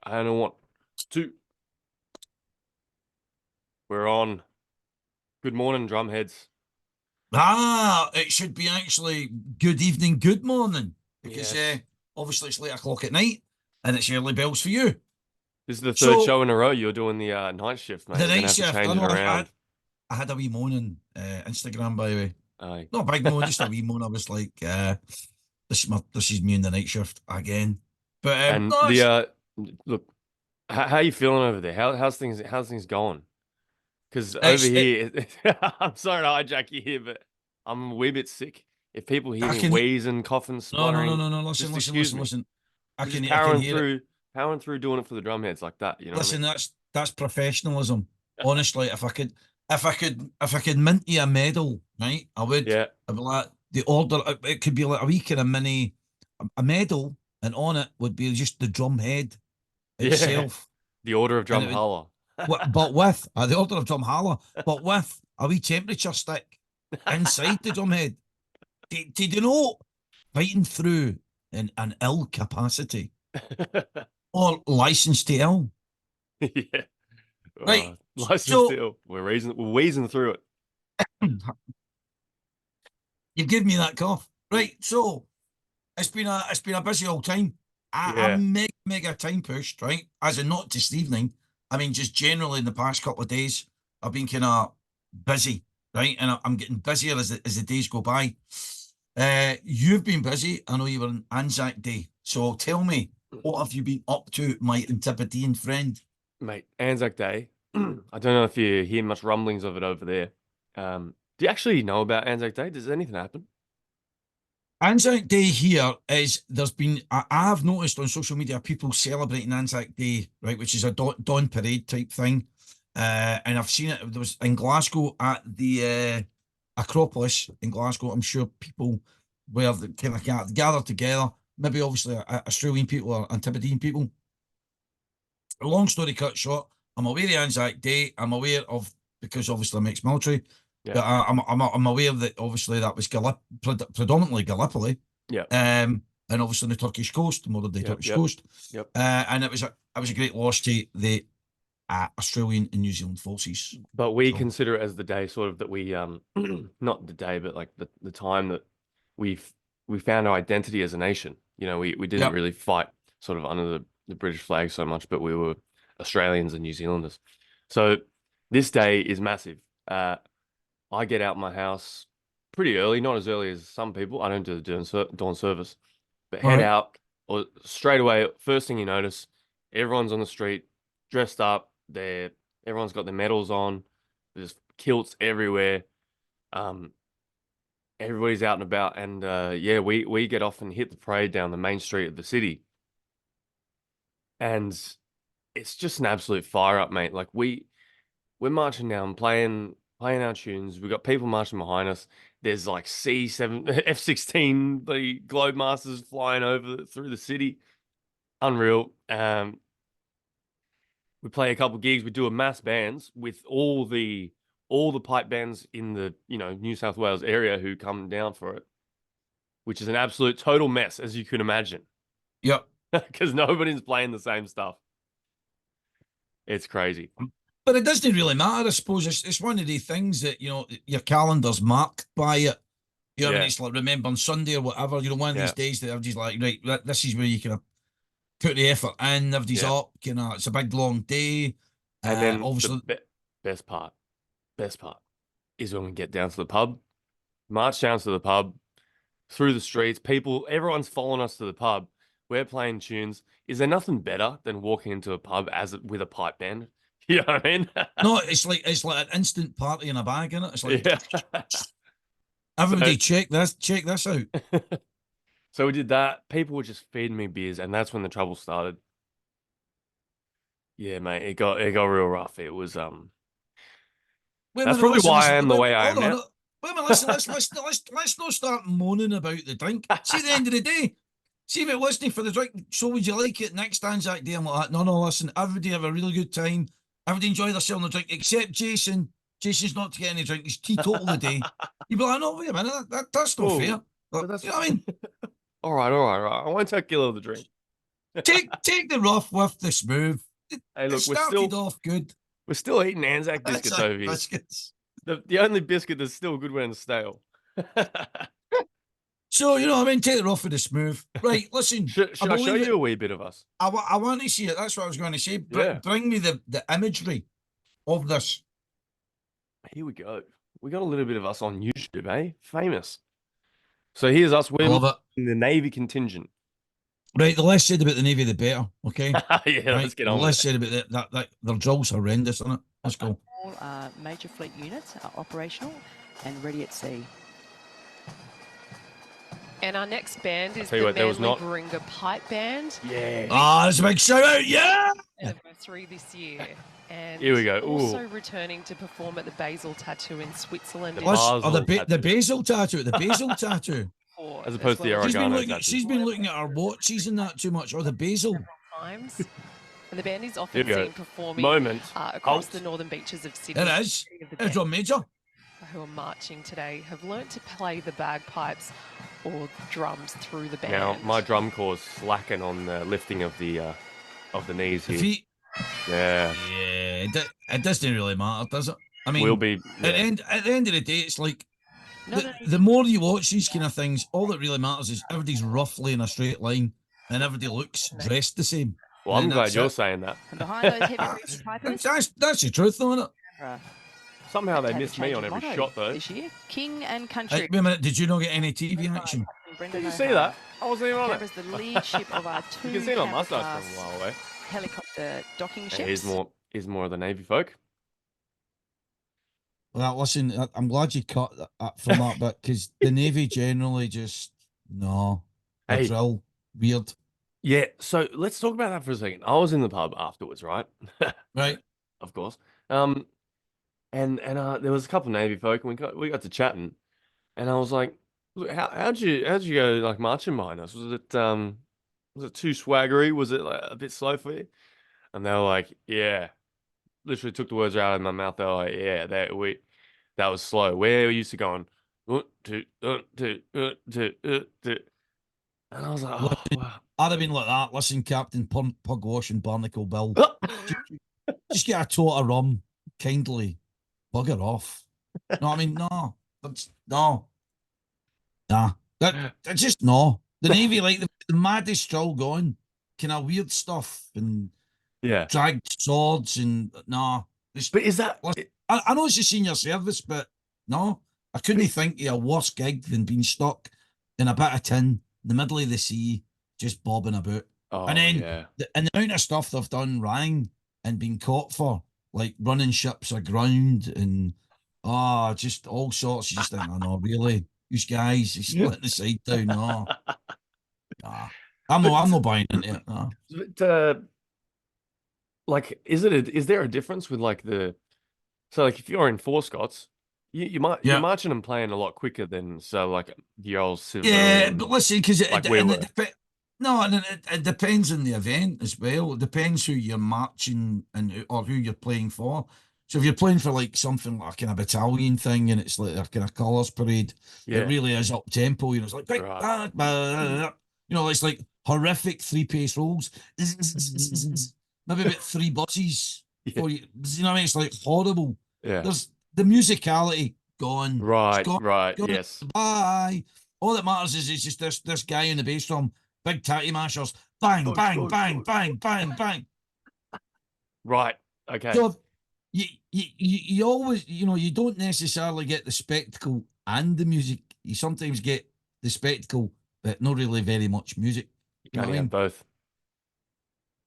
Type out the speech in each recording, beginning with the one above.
I don't want to. We're on. Good morning, drumheads. It should be actually good evening, good morning, because Yes. obviously it's late o'clock at night and it's early bells for you. This is the third So show in a row you're doing the night shift, mate. the We're gonna night have to shift, I change it know around. I had a wee moan on Instagram, by the way. Aye. Not a big moan, just a wee moan. I was like, this is me in the night shift again. But And no, the it's look, how you feeling over there? How's things going? Because over it's it. here, I'm sorry to hijack you here, but I'm a wee bit sick. If people hear I me can wheezing, coughing, no no no spluttering, no no. Listen just listen excuse listen me. listen. We're just I can powering hear it. through, powering through, doing it for the drumheads like that. You know what I Listen, mean? that's professionalism. Honestly, if I could mint you a medal, right, I would. Yeah, I'd be like the order. It could be like a wee kind of mini a medal, and on it would be just the drum head yeah. itself, The Order of and it would. Drumhala. But with the order of Drumhala, but with a wee temperature stick inside the drum head. Did you know fighting through in an ill capacity or license to ill? Yeah. Right. License So deal. We're wheezing through it. you've given me that cough. Right. So it's been a busy old time. Yeah. I'm mega time pushed, right? As in not just evening. I mean, just generally in the past couple of days, I've been kind of busy, right? And I'm getting busier as the days go by. You've been busy. I know you were on Anzac Day. So tell me, what have you been up to, my Antipodean friend? Mate, Anzac Day. I don't know if you hear much rumblings of it over there. Do you actually know about Anzac Day? Does anything happen? Anzac Day here is there's been I have noticed on social media people celebrating Anzac Day, right, which is a dawn parade type thing. And I've seen it. There was in Glasgow at the Acropolis in Glasgow. I'm sure people were the, kind of gathered together. Maybe obviously Australian people or Antipodean people. Long story cut short, I'm aware of Anzac Day. I'm aware of because obviously I'm ex-military. Yeah. But I'm aware that obviously that was predominantly Gallipoli, Yeah. and obviously on the Turkish coast, the modern day Yep. Turkish Yep. coast, Yep. and it was a great loss to the Australian and New Zealand forces. But we So consider it as the day sort of that we not the day, but like the time that we've we found our identity as a nation. You know, we didn't yeah, really fight sort of under the British flag so much, but we were Australians and New Zealanders. So this day is massive. I get out my house pretty early, not as early as some people. I don't do the dawn service, but all head right, out or straight away. First thing you notice, everyone's on the street, dressed up. Everyone's got their medals on. There's kilts everywhere. Um, everybody's out and about, and yeah, we get off and hit the parade down the main street of the city, and it's just an absolute fire up, mate. Like we're marching down, playing our tunes. We've got people marching behind us. There's like C7, F-16, the Globemasters flying over through the city. Unreal. We play a couple gigs. We do a mass bands with all the pipe bands in the New South Wales area who come down for it, which is an absolute total mess, as you can imagine, yeah. because nobody's playing the same stuff. It's crazy. But it doesn't really matter, I suppose. It's one of the things that your calendar's marked by it. You know what I mean? Yeah, It's like remember on Sunday or whatever. One of these yeah, days that everybody's like, right, this is where you can put the effort in. Everybody's yeah. up. It's a big long day. And then the Obviously, best part, best part is when we get down to the pub, march down to the pub, through the streets, everyone's following us to the pub. We're playing tunes. Is there nothing better than walking into a pub with a pipe band? You know what I mean? no, it's like an instant party in a bag, in it. It's like Yeah. So, everybody check this out. so we did that. People were just feeding me beers, and that's when the trouble started. Yeah, mate, it got real rough. It was Wait a that's minute, probably listen, why I listen. am the way I Hold am on. now. Wait a minute, listen. Let's not start moaning about the drink. See, at the end of the day, see if it wasn't for the drink. So would you like it next Anzac Day? I'm like that. No, listen. Everybody have a really good time. Everybody enjoy themselves on the drink, except Jason. Jason's not to get any drink. He's teetotal the day. You'd be like, no, wait a minute. That's not fair. Oh, But, but that's you know what I mean? all right, all right, all right. I won't take kilo of the drink. take the rough with the smooth. Hey, It look, started off good. we're still eating Anzac biscuits Anzac over here. biscuits. The only biscuit that's still good when it's stale. So, you know what I mean? Take the rough with the smooth. Right, listen, I Should I show believe you it. a wee bit of us? I want to see it. That's what I was going to say. Yeah. Bring me the imagery of this. Here we go. We got a little bit of us on YouTube, eh? Famous. So here's us. I We're love it. in the Navy contingent. Right, the less said about the Navy, the better. Okay. Yeah, Right. let's get The on with less it. said about that their drill's horrendous, isn't it? Let's go. All major fleet units are operational and ready at sea. And our next band is the Manly Baringa Pipe Band. Yeah. Ah, that's a big shout out. Yeah. Anniversary this year. And here we go. Also returning to perform at the Basel Tattoo in Switzerland. The Basel Tattoo. The Basel Tattoo. As opposed to the oregano tattoo. She's been looking at her watches and that too much, or the Basel. Times. And the band is often seen performing across the northern beaches of Sydney. It is. It's John Major. Who are marching today have learnt to play the bagpipes or drums through the band. Now my drum corps slacking on the lifting of the knees here. Feet. Yeah. Yeah. It doesn't really matter, does it? I mean, we'll be at the end of the day, it's like the more you watch these kind of things, all that really matters is everybody's roughly in a straight line and everybody looks dressed the same. Well, I'm glad you're saying that. And behind those heavy pipers, that's the truth, though, isn't it? Somehow they missed me on every shot, though. This year, King and Country. Wait a minute, did you not get any TV action? Did you see that? I wasn't even on it. The lead ship of our two you can see my mustache from a while away. Helicopter docking ships. Here's more of the Navy folk. Well, listen, I'm glad you cut that from that bit because the Navy generally just drill weird. Yeah, so let's talk about that for a second. I was in the pub afterwards, right? Right. Of course. And there was a couple of Navy folk, and we got to chatting, and I was like, how'd you go like marching behind us? Was it too swaggery? Was it like a bit slow for you? And they were like, yeah. Literally took the words out of my mouth. They were like, yeah, that was slow. We're used to going, and I was like, oh, wow. I'd have been like that. Listen, Captain Pugwash and Barnacle Bill, just get a tot of rum, kindly bugger off. No, I mean, no. That's just no. The Navy, like the maddest drill going, kind of weird stuff and dragged swords and no. But is that? I know it's a senior service, but no, I couldn't think of a worse gig than being stuck in a bit of tin in the middle of the sea, just bobbing about. Oh, and then the amount of stuff they've done wrong and been caught for, like running ships aground and just all sorts. You just think, I know, really, these guys, he's letting the side down. No, I'm not buying into it. No. But, like, is there a difference with like like if you're in Four Scots, you're marching and playing a lot quicker than like the old civil. Yeah, but listen, because it depends on the event as well. It depends who you're marching or who you're playing for. So if you're playing for like something like a kind of battalion thing and it's like a kind of colours parade, it really is up tempo. You know, it's like it's like horrific 3-pace rolls. Maybe about 3 buses for you. You know what I mean? It's like horrible. Yeah. There's the musicality gone. Right. Gone, yes. Bye. All that matters is it's just this guy in the bass drum, big tatty mashers, bang, bang, bang, bang, bang, bang. Right. Okay. So you always, you don't necessarily get the spectacle and the music. You sometimes get the spectacle, but not really very much music. You can't have both.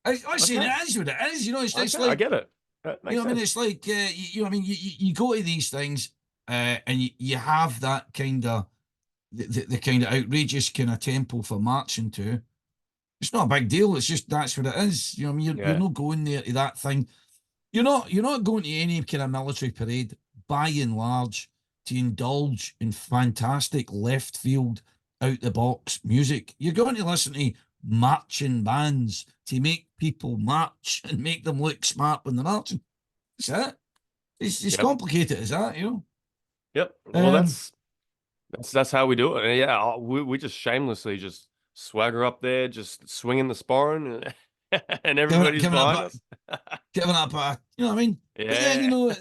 I say it is what it is. It's like, I get it. I mean, it's like you go to these things and you have that kind of the kind of outrageous kind of tempo for marching to. It's not a big deal. It's just that's what it is. You know what I mean? You're not going there to that thing. You're not going to any kind of military parade by and large to indulge in fantastic left field, out the box music. You're going to listen to marching bands to make people march and make them look smart when they're marching. That's it. It's complicated as that, Yep. Well, that's how we do it. And yeah, we just shamelessly just swagger up there, just swinging the sporran, and everybody's giving behind up, us. giving up, you know what I mean? But then, you Yeah. know, it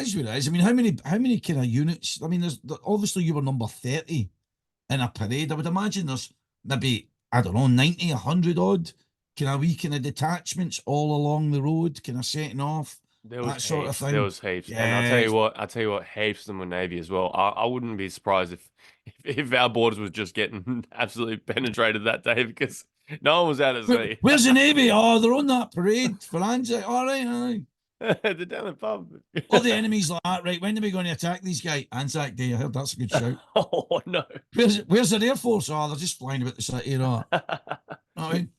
is what it is. I mean, how many kind of units? I mean, obviously you were number 30 in a parade. I would imagine there's maybe, I don't know, 90, 100 odd kind of detachments all along the road, kind of setting off, There was that sort of heaps. There thing. was heaps, and Yeah. I tell you what, heaps of them were Navy as well. I wouldn't be surprised if our borders was just getting absolutely penetrated that day because no one was out at sea. Where's the Navy? Oh, they're on that parade for ANZAC. All right, all right. They're down the pub. All the enemies like that, right? When are we going to attack these guys? ANZAC Day. I heard that's a good shout. Oh no! Where's the Air Force? Oh, they're just flying about the city, you know. I mean,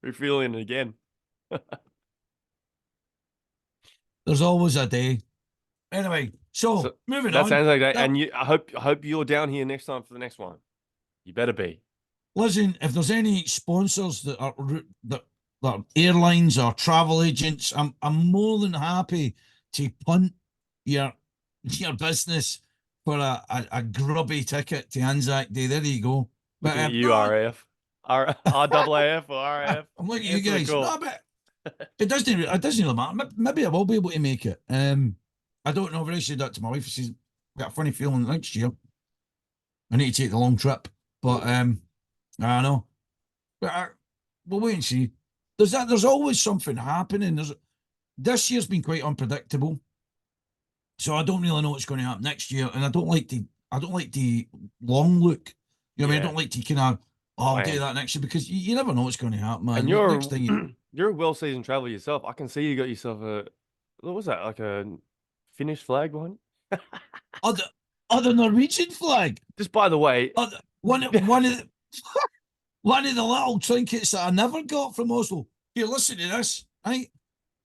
We're feeling it again. there's always a day. Anyway, so moving that on. sounds like that. And I hope you're down here next time for the next one. You better be. Listen, if there's any sponsors that are airlines or travel agents, I'm more than happy to punt your business for a grubby ticket to ANZAC Day. There you go. But Looking at you, no, RAF, RAAF or RAF. I'm looking at you Answer the guys. call. No, but it doesn't really matter. Maybe I will be able to make it. I don't know. I've already said that to my wife. She's got a funny feeling next year I need to take the long trip. But I don't know. But we'll wait and see. There's always something happening. This year's been quite unpredictable. So I don't really know what's going to happen next year. And I don't like the long look. You know what I mean? I don't like to kind of I'll do that next year because you never know what's going to happen, man. And Next thing you're a well-seasoned traveler yourself. I can see you got yourself what was that, like a Finnish flag behind you? the Norwegian flag. Just by the way, one of the one of the little trinkets that I never got from Oslo. Here, listen to this, right?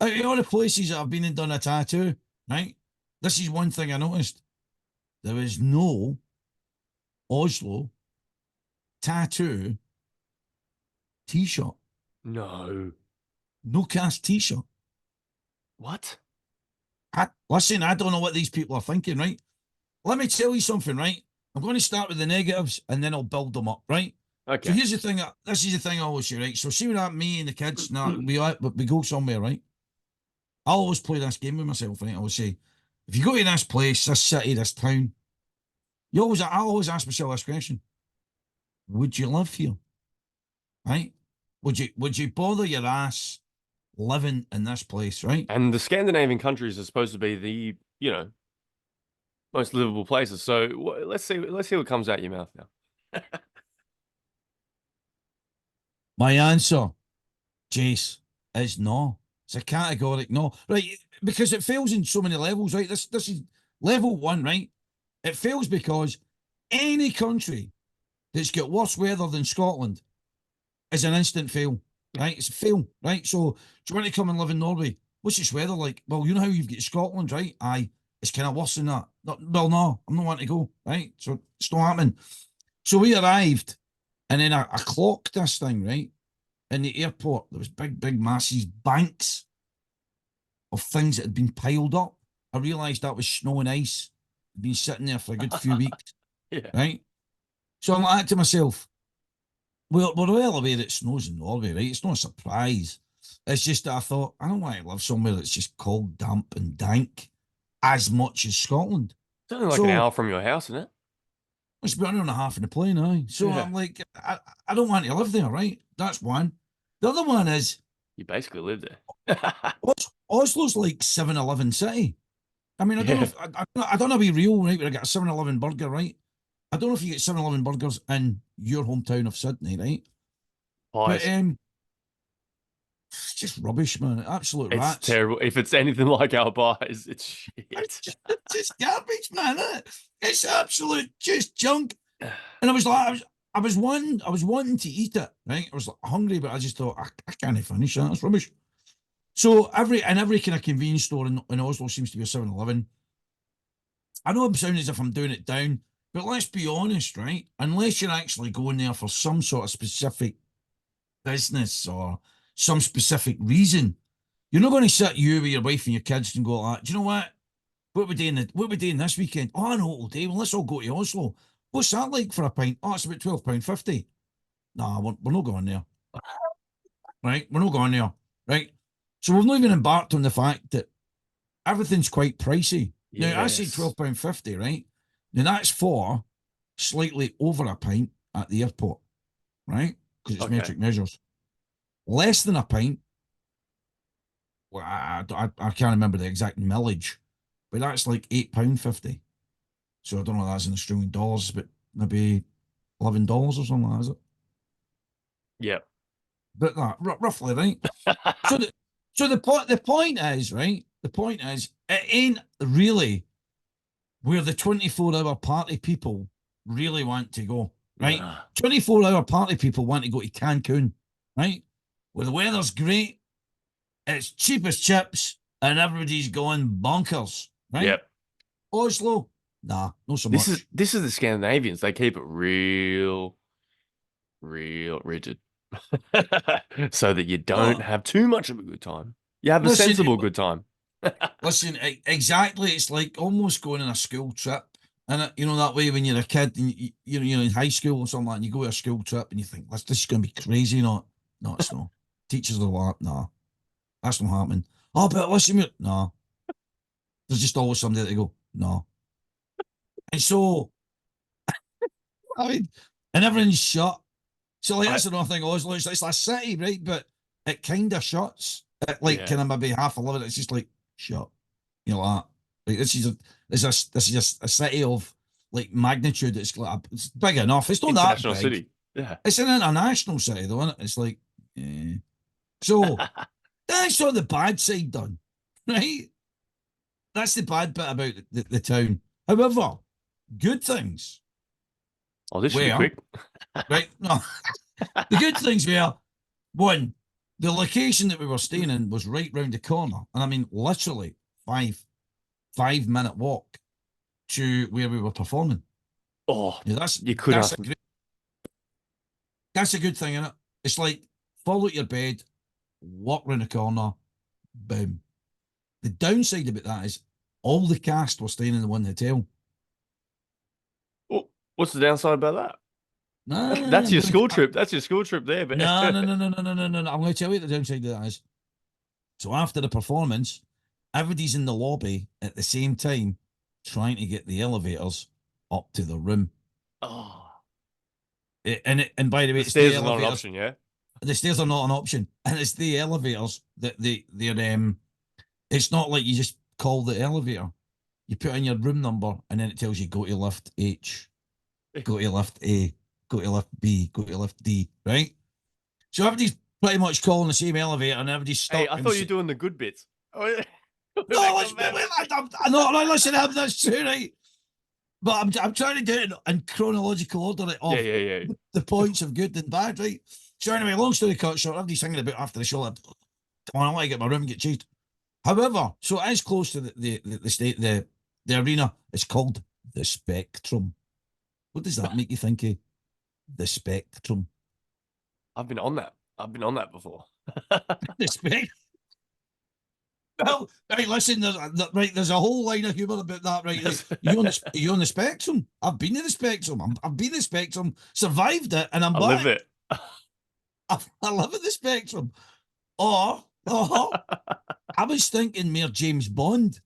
Out of all the places that I've been and done a tattoo, right? This is one thing I noticed. There is no Oslo tattoo t-shirt. no. No cast t-shirt. What? Listen, I don't know what these people are thinking, right? Let me tell you something, right? I'm going to start with the negatives and then I'll build them up, right? Okay. So here's the thing. This is the thing I always say, right? So see what happened, me and the kids, now we go somewhere, right? I always play this game with myself, right? I always say, if you go to this place, this city, this town, I always ask myself this question: would you live here? Right? Would you bother your ass living in this place, right? And the Scandinavian countries are supposed to be the, most livable places. So let's see what comes out your mouth now. My answer, Jace, is no. It's a categoric no, right? Because it fails in so many levels, right? This is level one, right? It fails because any country that's got worse weather than Scotland is an instant fail, right? It's a fail, right? So do you want to come and live in Norway? What's its weather like? Well, you know how you've got Scotland, right? Aye, it's kind of worse than that. Well, no, I'm not wanting to go, right? So it's not happening. So we arrived, and then I clocked this thing, right? In the airport, there was big, massive banks of things that had been piled up. I realised that was snow and ice. It'd been sitting there for a good few weeks, Yeah. right? So I'm like to myself, we're well aware it snows in Norway, right? It's not a surprise. It's just that I thought, I don't want to live somewhere that's just cold, damp, and dank as much as Scotland. It's only like an hour from your house, isn't it? It's about an hour and a half in the plane, aye. So Yeah. I'm like, I don't want to live there, right? That's one. The other one is You basically live there. Oslo's like 7-Eleven city. I mean, I don't know if I don't know be real, right? Where I get a 7-Eleven burger, right? I don't know if you get 7-Eleven burgers in your hometown of Sydney, right? Pies. But it's just rubbish, man. Absolute It's rats. terrible. If it's anything like our pies, it's shit. It's just garbage, man. Isn't it? It's absolute just junk. And I was like, I was wanting to eat it, right? I was like, hungry, but I just thought I can't finish that. It's rubbish. So every kind of convenience store in Oslo seems to be a 7-Eleven. I know I'm sounding as if I'm doing it down, but let's be honest, right? Unless you're actually going there for some sort of specific business or some specific reason, you're not going to sit you with your wife and your kids and go like, do you know what? What we doing this weekend? Oh, I know what we'll do. Well, let's all go to Oslo. What's that like for a pint? Oh, it's about £12.50. Nah, we're not going there. Right? We're not going there. Right? So we've not even embarked on the fact that everything's quite pricey. Now, I say Yes. £12.50, right? Now, that's for slightly over a pint at the airport, right? Because it's Okay. metric measures. Less than a pint, well, I can't remember the exact millage, but that's like £8.50. So I don't know, that's in Australian dollars, but maybe $11 or something like that, is it? Yep. But that, roughly, right? So the point is, right? The point is, it ain't really where the 24-hour party people really want to go, right? Nah. 24-hour party people want to go to Cancun, right? Where the weather's great, it's cheap as chips, and everybody's going bonkers, right? Yep. Oslo, nah, not so This much. is the Scandinavians. They keep it real rigid. So that you don't No, have too much of a good time. You have a listen, sensible good time. listen, exactly. It's like almost going on a school trip. And you know that way when you're a kid and you're in high school or something like that, and you go to a school trip and you think, this is going to be crazy. Not, no, it's not. Teachers are like, nah, that's not happening. Oh, but listen, no. There's just always somebody that go, no. And so, I mean, and everything's shut. So like I, that's another thing. Oslo, it's a city, right? But it kind of shuts at like yeah, kind of maybe 11:30. It's just like shut. You know like, like this is a city of like magnitude. It's big enough. It's not that international big. city. Yeah. It's an international city though, isn't it? It's like so that's all the bad side done, right? That's the bad bit about the town. However, good things Oh, this should be were quick. right. No, the good things were one, the location that we were staying in was right round the corner, and I mean literally 5 minute walk to where we were performing. Oh, Yeah, you could ask me. that's a good thing, isn't it? It's like fall out your bed, walk round the corner, boom. The downside about that is all the cast were staying in the one hotel. Oh, what's the downside about that? Nah, That's I'm your going school trip. That's your school trip there. But no, no, no, no, no, no, no, no, no. I'm going to tell you what the downside of that is. So after the performance, everybody's in the lobby at the same time trying to get the elevators up to the room. oh, And by the way, the it's the stairs are not an elevators. option. Yeah. The stairs are not an option, and it's the elevators that they're. It's not like you just call the elevator. You put in your room number, and then it tells you go to lift H, go to lift A, go to lift B, go to lift D. Right. So everybody's pretty much calling the same elevator, and everybody's stuck. Hey, I thought you were doing the good bits. Oh, yeah. No, listen, that's true, right? But I'm trying to do it in chronological order Yeah, of yeah, yeah. the points of good and bad, right? So anyway, long story cut short, everybody's singing about after the show. Like, come on, I want to get my room and get changed. However, so it is close to the state the arena. It's called the Spectrum. What does that make you think of? The Spectrum. I've been on that. I've been on that before. The Spectrum. Well, right, listen, there's a whole line of humour about that, right? You on the spectrum? I've been in the spectrum. I've been in the spectrum, survived it, and I'm I back. live it. I live in the spectrum. Or, I was thinking more James Bond.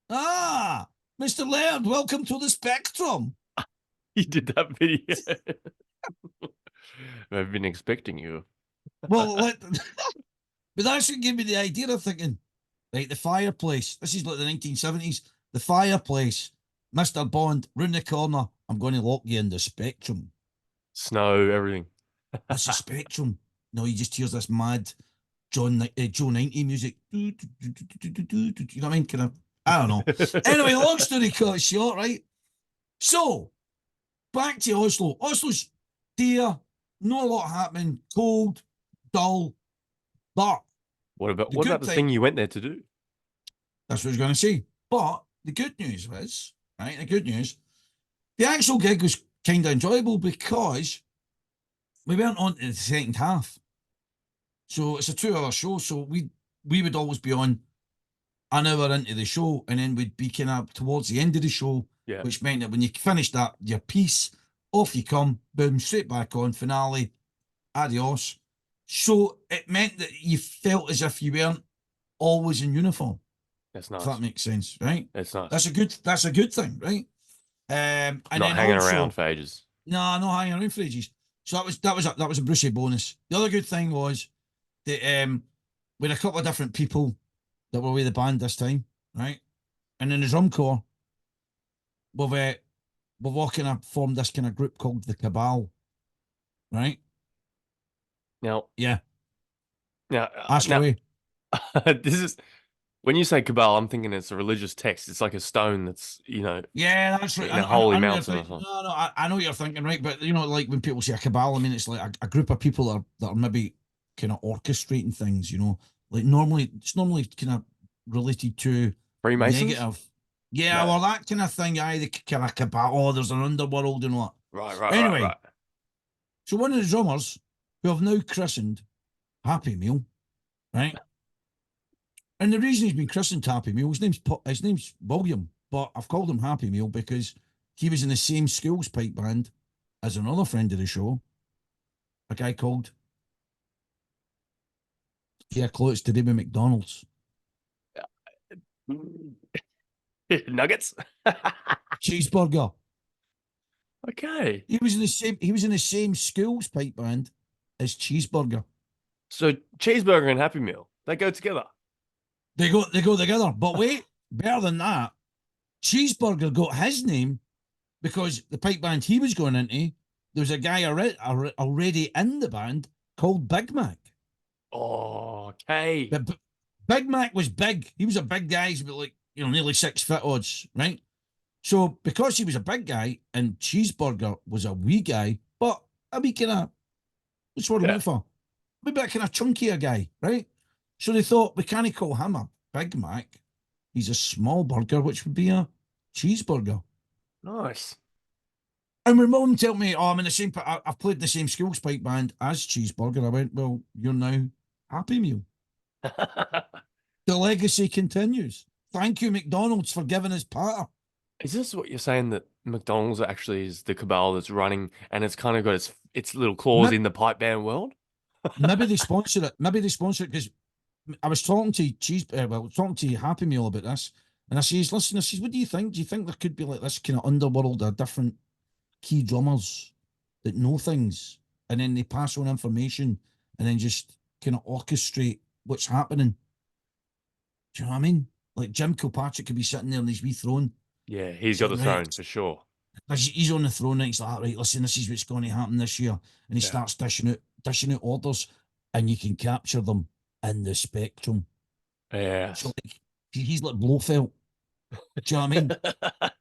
Ah, Mr. Laird, welcome to the spectrum. You did that video. I've been expecting you. Well, but that's what gave me the idea of thinking, right, the fireplace. This is like the 1970s. The fireplace. Mr. Bond, round the corner. I'm going to lock you in the spectrum. Snow, everything. What's the spectrum? No, he just hears this mad Joe 90 music. You know what I mean? Kind of, I don't know. Anyway, long story cut short, right? So, back to Oslo. Oslo's dear, not a lot happening, cold, dull, but What about the what good about the thing, thing you went there to do? that's what I was going to say. But the good news was, right? The good news, the actual gig was kind of enjoyable because we weren't on to the second half. So it's a 2 hour show. So we would always be on an hour into the show, and then we'd be kind of towards the end of the show, Yeah. which meant that when you finished that, your piece, off you come, boom, straight back on, finale, adios. So it meant that you felt as if you weren't always in uniform. That's If nice. that makes sense, right? That's nice. That's a good thing, right? And Not then hanging also, around for ages. no, not hanging around for ages. So that was a Brucey bonus. The other good thing was that we had a couple of different people that were with the band this time, right? And in the drum corps, we've all kind of formed this kind of group called the Cabal, right? Now, Yeah, now, ask away. this is when you say cabal, I'm thinking it's a religious text. It's like a stone that's, Yeah, that's right. in a holy I know you're mountain or thinking. something. No, I know what you're thinking, right? But like when people say a cabal, I mean it's like a group of people that are maybe kind of orchestrating things. Like it's normally kind of related to Freemasons? negative. Yeah, No. well, that kind of thing. Aye, the kind of cabal. Oh, there's an underworld and what. Right. Anyway, so one of the drummers who I've now christened Happy Meal, right? And the reason he's been christened Happy Meal, his name's William, but I've called him Happy Meal because he was in the same schools pipe band as another friend of the show, a guy called, yeah, close to David McDonald's. Nuggets? Cheeseburger. Okay. He was in the same schools pipe band as Cheeseburger. So cheeseburger and Happy Meal, they go together. They go together. But wait, better than that, Cheeseburger got his name because the pipe band he was going into, there was a guy already in the band called Big Mac. Oh, okay. But Big Mac was big. He was a big guy. He's about like, nearly 6 foot odds, right? So because he was a big guy and Cheeseburger was a wee guy, but a wee kind of, what's what I'm looking for? Maybe a kind of chunkier guy, right? So they thought, we can't call him a Big Mac. He's a small burger, which would be a cheeseburger. Nice. And my mum told me, I'm in the same, I've played in the same schools pipe band as Cheeseburger. I went, well, you're now Happy Meal. The legacy continues. Thank you, McDonald's, for giving us patter. Is this what you're saying, that McDonald's actually is the cabal that's running and it's kind of got its little claws in the pipe band world? Maybe they sponsor it. Because I was talking to talking to Happy Meal about this, and I says, listen, what do you think? Do you think there could be like this kind of underworld of different key drummers that know things, and then they pass on information, and then just kind of orchestrate what's happening? Do you know what I mean? Like Jim Kilpatrick could be sitting there on his wee throne. Yeah, he's got the throne for sure. He's on the throne, and he's like, right, listen, this is what's going to happen this year, and he starts dishing out orders, and you can capture them in the spectrum. Yeah. So he's like Blofeld. Do you know what I mean? And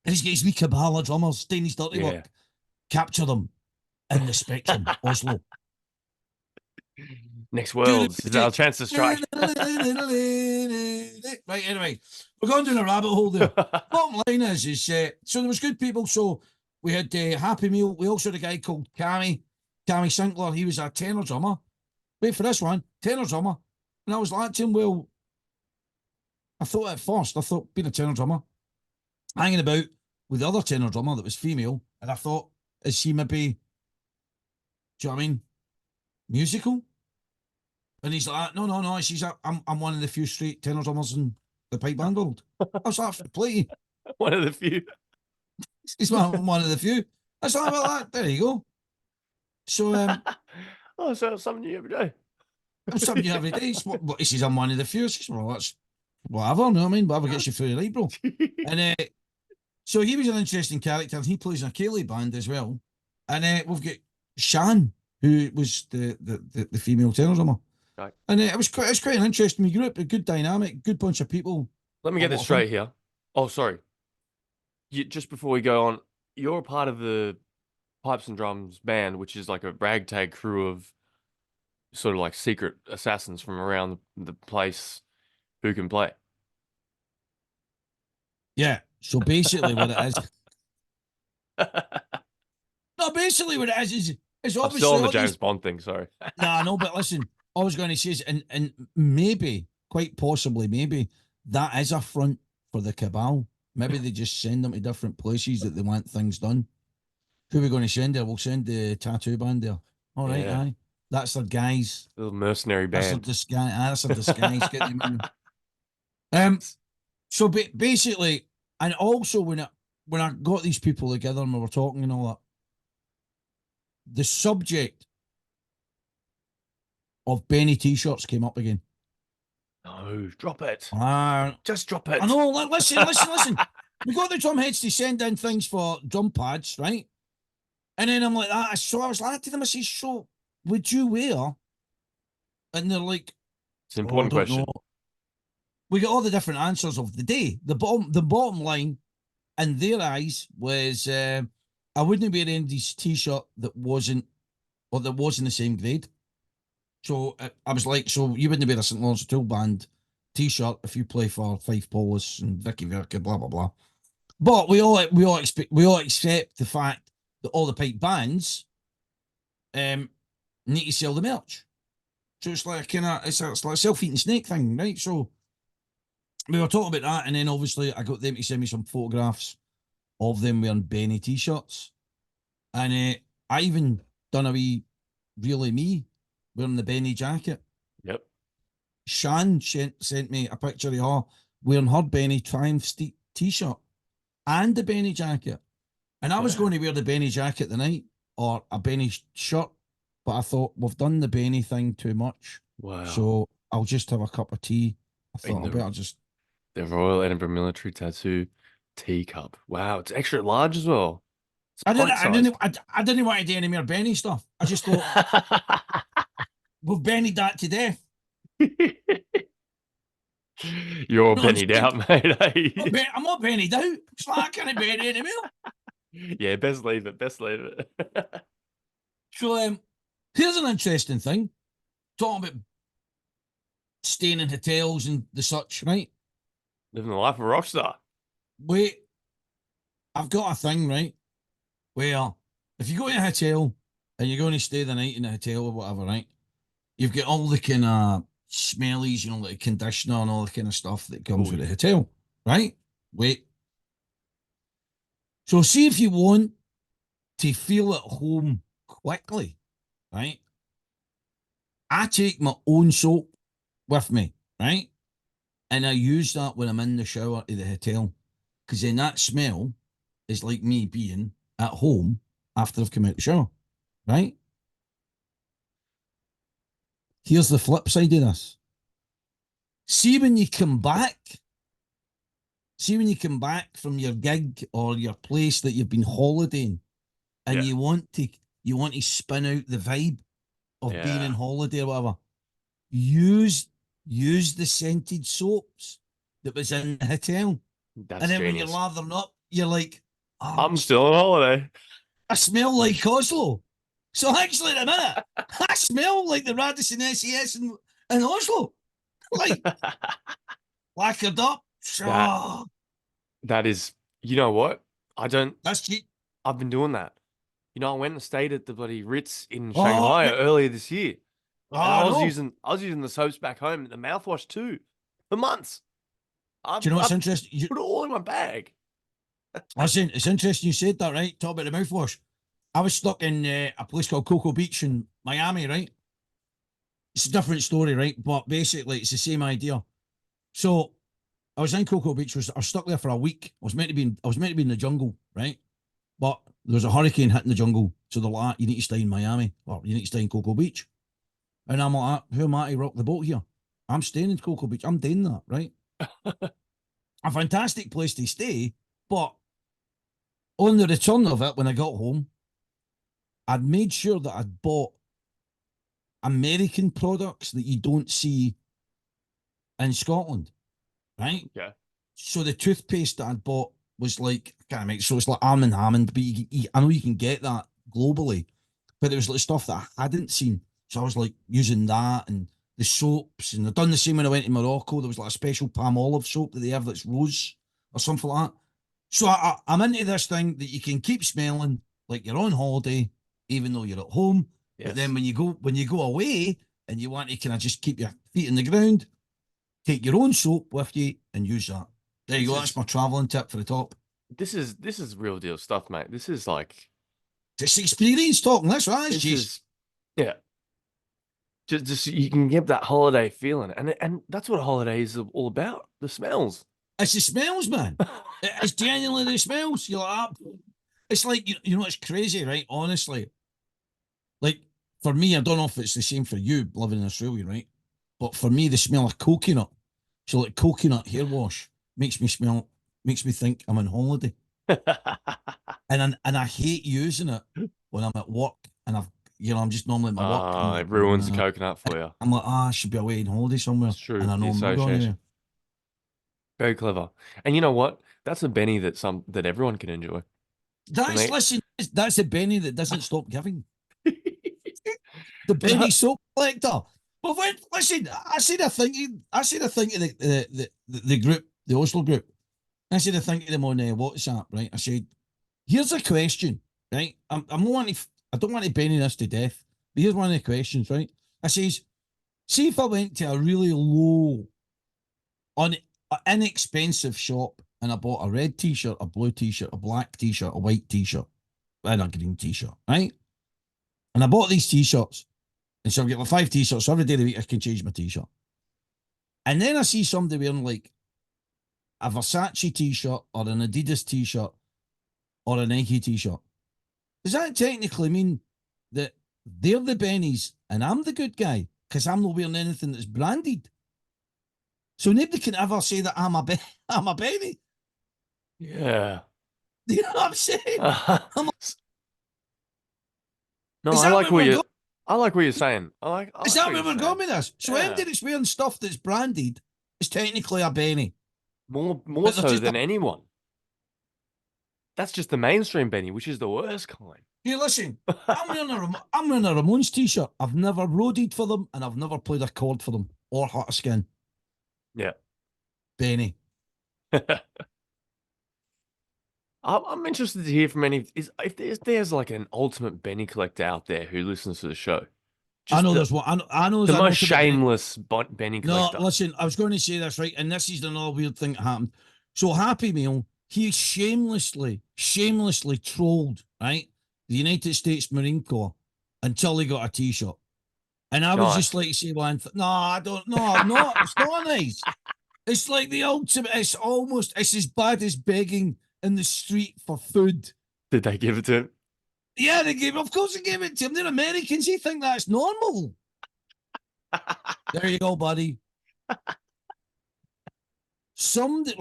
he's got his wee cabal of drummers doing his dirty work. Capture them in the spectrum, Oslo. Next Worlds is our chance to strike. Right, anyway, we're going down a rabbit hole there. Bottom line is so there was good people. So we had Happy Meal. We also had a guy called Cammy Sinclair. He was a tenor drummer. Wait for this one, tenor drummer. And I was like to him, well, I thought at first, being a tenor drummer, hanging about with the other tenor drummer that was female, and I thought, is she maybe, do you know what I mean, musical? And he's like, no, she's I'm one of the few straight tenor drummers in the pipe band world. I was like, fair play. One of the few. He's one of the few. I was like, well, that, there you go. So, so something new every day. Something new every day. He says, I'm one of the few. I says, well, that's whatever, you know what I mean? Whatever gets you through the night, bro. And so he was an interesting character, and he plays in a Cayley band as well. And we've got Shan, who was the female tenor drummer. Right. And it was quite an interesting group, a good dynamic, good bunch of people. Let me get this straight here. Oh, sorry. Just before we go on, you're a part of the Pipes and Drums band, which is like a ragtag crew of sort of like secret assassins from around the place who can play. Yeah. So basically what it is. No, basically what it is obviously. I'm still on the James Bond thing, sorry. No, but listen, I was going to say is, and maybe, quite possibly, maybe that is a front for the cabal. Maybe they just send them to different places that they want things done. Who are we going to send there? We'll send the tattoo band there. All right, Yeah. aye. That's their guys. Little mercenary That's their band. disguise. That's their disguise. Get them in. So basically, and also when I got these people together and we were talking and all that, the subject of Benny t-shirts came up again. No, drop it. I Just drop it. know. Listen. We got the drum heads to send in things for drum pads, right? And then I'm like, so I was like to them, I said, so would you wear? And they're like, It's an oh, I important don't question. know. We got all the different answers of the day. The bottom line in their eyes was, I wouldn't wear Andy's t-shirt that wasn't the same grade. So I was like, so you wouldn't wear a St. Lawrence Tool Band t-shirt if you play for Fife Polis and Vicky Verka, blah blah blah. But we all accept the fact that all the pipe bands need to sell the merch. So it's like it's like a self-eating snake thing, right? So we were talking about that, and then obviously I got them to send me some photographs of them wearing Benny t-shirts, and I even done a wee really me wearing the Benny jacket. Yep. Shan sent me a picture of her wearing her Benny Triumph t-shirt and the Benny jacket. And I was going to wear the Benny jacket tonight or a Benny shirt, but I thought we've done the Benny thing too much. Wow. So I'll just have a cup of tea. I thought I better just... The Royal Edinburgh Military Tattoo teacup. Wow, it's extra large as well. I didn't want to do any more Benny stuff. I just thought we've Bennied that to death. You're all Bennied out, mate. I'm not Bennied out. It's like I can't Benny anymore. Yeah, best leave it. Best leave it. So here's an interesting thing. Talking about staying in hotels and the such, right? Living the life of a rock star. Wait, I've got a thing, right? Where if you go to a hotel and you're going to stay the night in a hotel or whatever, right? You've got all the kind of smellies, you know, like conditioner and all the kind of stuff that comes with the hotel, right? Wait. So see if you want to feel at home quickly, right? I take my own soap with me, right? And I use that when I'm in the shower at the hotel. Because then that smell is like me being at home after I've come out the shower, right? Here's the flip side of this. See when you come back from your gig or your place that you've been holidaying and you want to spin out the vibe of being on holiday or whatever, use the scented soaps that was in the hotel. That's and then genius. when you're lathering up, you're like, oh, I'm still on holiday. I smell like Oslo. So actually, in a minute, I smell like the Radisson SAS in Oslo. Like, lacquered up. That is, you know what? That's cheap. I've been doing that. You know, I went and stayed at the bloody Ritz in Shanghai earlier this year. And I was using the soaps back home, the mouthwash too, for months. Do you know what's interesting? You put it all in my bag. Listen, it's interesting you said that, right? Talk about the mouthwash. I was stuck in a place called Cocoa Beach in Miami, right? It's a different story, right? But basically, it's the same idea. So I was in Cocoa Beach. I was stuck there for a week. I was meant to be in the jungle, right? But there was a hurricane hitting the jungle, so they're like, you need to stay in Miami or you need to stay in Cocoa Beach. And I'm like, who am I to rock the boat here? I'm staying in Cocoa Beach. I'm doing that, right? A fantastic place to stay, but on the return of it, when I got home, I'd made sure that I'd bought American products that you don't see in Scotland, right? Yeah. So the toothpaste that I'd bought was like, I can't remember, so it's like Arm & Hammer, but I know you can get that globally, but there was like stuff that I hadn't seen. So I was like using that and the soaps, and I've done the same when I went to Morocco. There was like a special palm olive soap that they have that's rose or something like that. So I'm into this thing that you can keep smelling like you're on holiday, even though you're at home. Yes. But then when you go away and you want to kind of just keep your feet in the ground, take your own soap with you and use that. There you This go. is- That's my travelling tip for the top. This is real deal stuff, mate. This is like It's experience talking. That's right. this Jeez. is yeah. Just you can get that holiday feeling, and that's what a holiday is all about. The smells. It's the smells, man. It's genuinely the smells. You're like, it's like you know, it's crazy, right? Honestly, like for me, I don't know if it's the same for you living in Australia, right? But for me, the smell of coconut, so like coconut hair wash, makes me think I'm on holiday, and I hate using it when I'm at work, and I'm just normally at my work. I'm like, It ruins the coconut for you. I'm like, I should be away on holiday somewhere, It's true. and I The know I'm not going association. anywhere. Very clever. And you know what? That's a Benny that everyone can enjoy. That's Mate. listen, that's a Benny that doesn't stop giving. The But Benny soap collector. But when listen, I said a thing to the group, the Oslo group. I said a thing to them on WhatsApp, right? I said, here's a question, right? I don't want to Benny this to death, but here's one of the questions, right? I says, see if I went to a really low, inexpensive shop and I bought a red t-shirt, a blue t-shirt, a black t-shirt, a white t-shirt, and a green t-shirt, right? And I bought these t-shirts. And so I've got like 5 t-shirts. So every day of the week I can change my t-shirt. And then I see somebody wearing like a Versace t-shirt or an Adidas t-shirt or a Nike t-shirt. Does that technically mean that they're the Bennies and I'm the good guy? Because I'm not wearing anything that's branded. So nobody can ever say that I'm a Benny. yeah. Do you know what I'm saying? No, Is I that like where what we're you. going? I like what you're saying. I like Is what that where you're we're saying. going with this? So Yeah. anybody that's wearing stuff that's branded is technically a Benny. More But they're so just than anyone. That's just the mainstream Benny, which is the worst kind. Hey, listen, I'm wearing a Ramones t-shirt. I've never roadied for them and I've never played a chord for them or hurt a skin. Yeah. Benny. I'm interested to hear from any if there's like an ultimate Benny collector out there who listens to the show. I Just know the, there's one. I know the there's an most ultimate Benny. shameless Benny No, collector. listen, I was going to say this, right? And this is another weird thing that happened. So Happy Meal, he shamelessly trolled, right? The United States Marine Corps until he got a t-shirt. And I was just Nice. like to say one no, I don't no, it's not nice. It's like the ultimate, it's as bad as begging in the street for food. Did they give it to him? Yeah, of course they gave it to him. They're Americans, they think that's normal. There you go, buddy. Somebody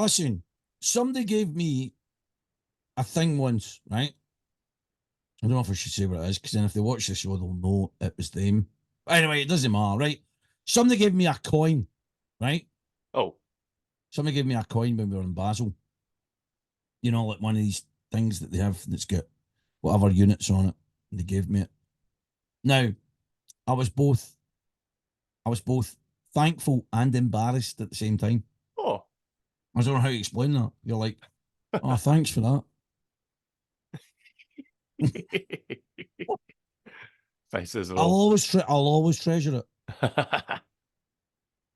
gave me a thing once, right? I don't know if I should say what it is, because then if they watch the show, they'll know it was them. Anyway, it doesn't matter, right? Somebody gave me a coin, right? Oh. Somebody gave me a coin when we were in Basel. You know, like one of these things that they have that's got whatever units on it. And they gave me it. Now, I was both thankful and embarrassed at the same time. Oh. I don't know how to explain that. You're like, oh, thanks for that. Faces it I'll all. always treasure it.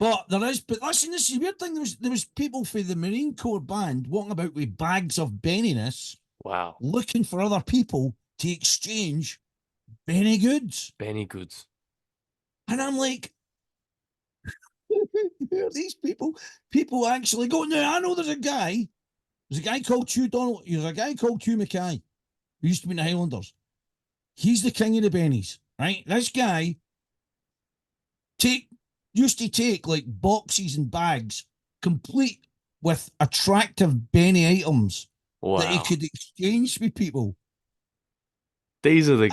But listen, this is a weird thing. There was people for the Marine Corps band walking about with bags of Benniness, Wow. looking for other people to exchange Benny goods. Benny goods. And I'm like, who are these people? People actually go, no, I know there's a guy called Hugh Donald. There's a guy called Hugh Mackay who used to be in the Highlanders. He's the king of the bennies, right? This guy used to take like boxes and bags complete with attractive Benny items that he Wow. could exchange with people. These are the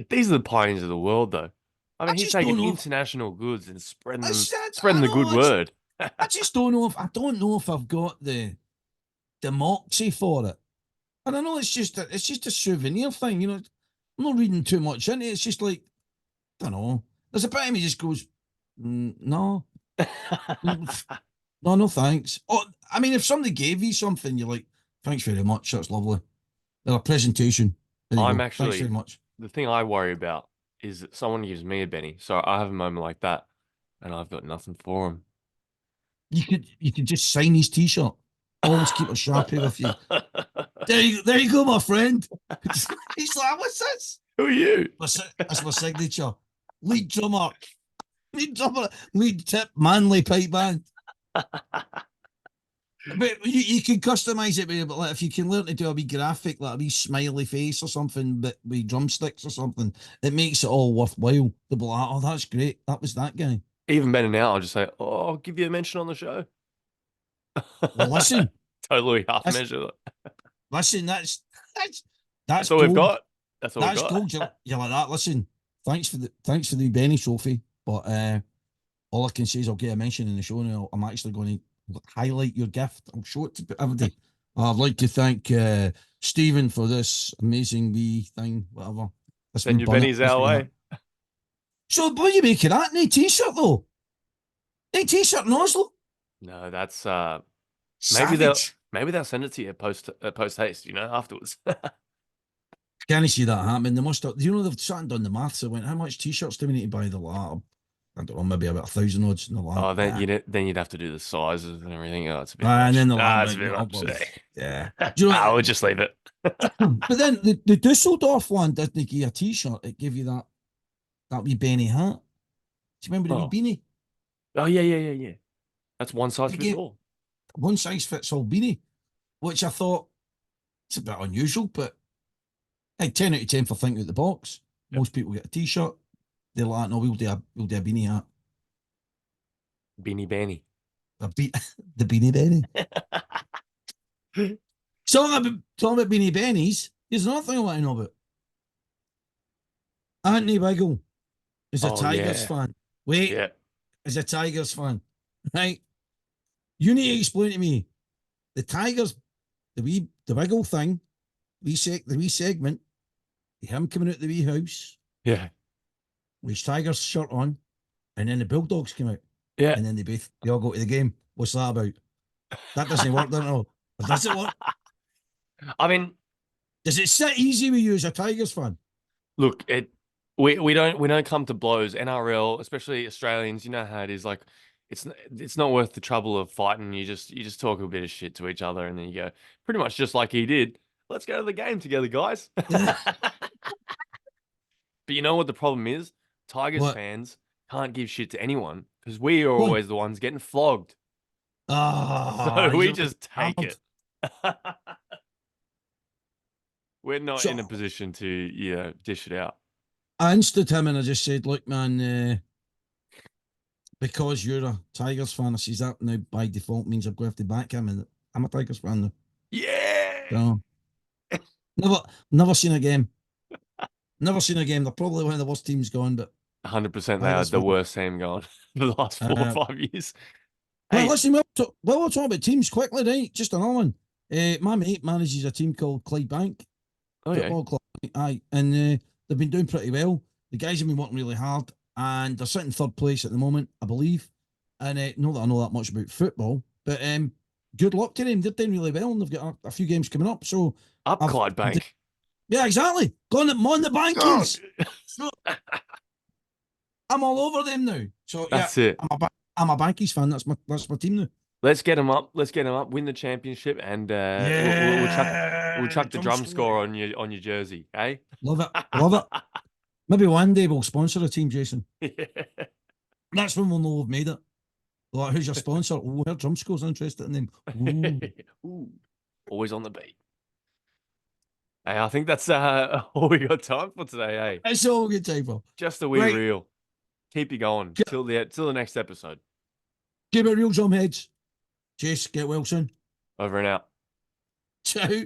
these are the pioneers of the world, though. I mean, he's taking international goods and spreading the good word. I just don't know if I've got the moxie for it. And I know it's just a souvenir thing, you know. I'm not reading too much into it. It's just like, I don't know. There's a bit of me just goes, no, no, thanks. Oh, I mean, if somebody gave you something, you're like, thanks very much. That's lovely. A presentation. There you go. Thanks very much. The thing I worry about is that someone gives me a Benny, so I have a moment like that, and I've got nothing for him. You could just sign his t-shirt. Always keep a Sharpie with you. There you go, my friend. He's like, what's this? Who are you? That's my signature. Lead drummer, lead tip, Manly pipe band. But you can customize it, but like if you can learn to do a wee graphic, like a wee smiley face or something, but with drumsticks or something, it makes it all worthwhile. They'll be like, oh, that's great. That was that guy. Even better now, I'll just say, oh, I'll give you a mention on the show. Well, listen, Totally half that's- measure. listen, that's That's all we've gold. got. That's all we've That's got. gold. You're like that. Listen, thanks for the Benny trophy, but all I can say is I'll get a mention in the show, and I'm actually going to highlight your gift. I'll show it to everybody. I'd like to thank Stephen for this amazing wee thing, whatever. Send your bennies our way. So, what do you make of that? No t-shirt though. No t-shirt in Oslo. No, that's Savage. maybe they'll send it to you post haste, afterwards. Can you see that happening? They must have. They've sat and done the maths. They went, how much t-shirts do we need to buy? The lab? I don't know, maybe about 1,000 odds in the lab. Oh, then you'd have to do the sizes and everything. Oh, it's a bit And much. then the lab, It's a bit much. yeah. Do you know I would just leave it. But then the Dusseldorf one didn't give you a t-shirt. It gave you that wee Benny hat. Do you remember the wee beanie? Oh yeah. That's one size fits all. One size fits all beanie, which I thought it's a bit unusual, but hey, 10 out of 10 for thinking out the box. Yep. Most people get a t-shirt. They're like, no, we'll do a beanie hat. Beanie Benny. The Beanie Benny. Talking about Beanie Bennies, here's another thing I want to know about. Anthony Wiggle is a Tigers fan. Wait, is a Tigers fan. Right? You need to explain to me the Tigers, the Wiggle thing, the wee segment, him coming out the wee house. Yeah. With his Tigers shirt on, and then the Bulldogs came out. Yeah. And then they all go to the game. What's that about? That doesn't work, doesn't it? Does it work? I mean, does it sit easy with you as a Tigers fan? Look, we don't come to blows. NRL, especially Australians, you know how it is. Like, it's not worth the trouble of fighting. You just talk a bit of shit to each other, and then you go pretty much just like he did. Let's go to the game together, guys. But you know what the problem is? Tigers fans can't give shit to anyone because we are always the ones getting flogged. So we just take it. We're not in a position to, dish it out. I insted him and I just said, look, man, because you're a Tigers fan, I says that now by default means I've got to have to back him, and I'm a Tigers fan now. Yeah. So, never seen a game. Never seen a game. They're probably one of the worst teams going, but 100% they are the worst team going for the last 4 or 5 years. Well, listen, we're talking about teams quickly, right? Just another one. My mate manages a team called Clydebank Football Club. Aye, and they've been doing pretty well. The guys have been working really hard, and they're sitting third place at the moment, I believe. And not that I know that much about football, but good luck to them. They're doing really well, and they've got a few games coming up. So Clydebank. Yeah, exactly. On the bankies. So, I'm all over them now. So that's it. I'm a Bankies fan. That's my team now. Let's get them up. Win the championship, and we'll chuck the drum score on your jersey. Eh? Love it. Maybe one day we'll sponsor a team, Jason. Yeah. That's when we'll know we've made it. Like, who's your sponsor? Oh, her drum score's interested in them. Ooh. Ooh. Always on the beat. Hey, I think that's all we got time for today. Hey, it's all good time for. Just a wee reel. Keep you going till the next episode. Keep it real, drumheads. Chase, get well soon. Over and out. Ciao.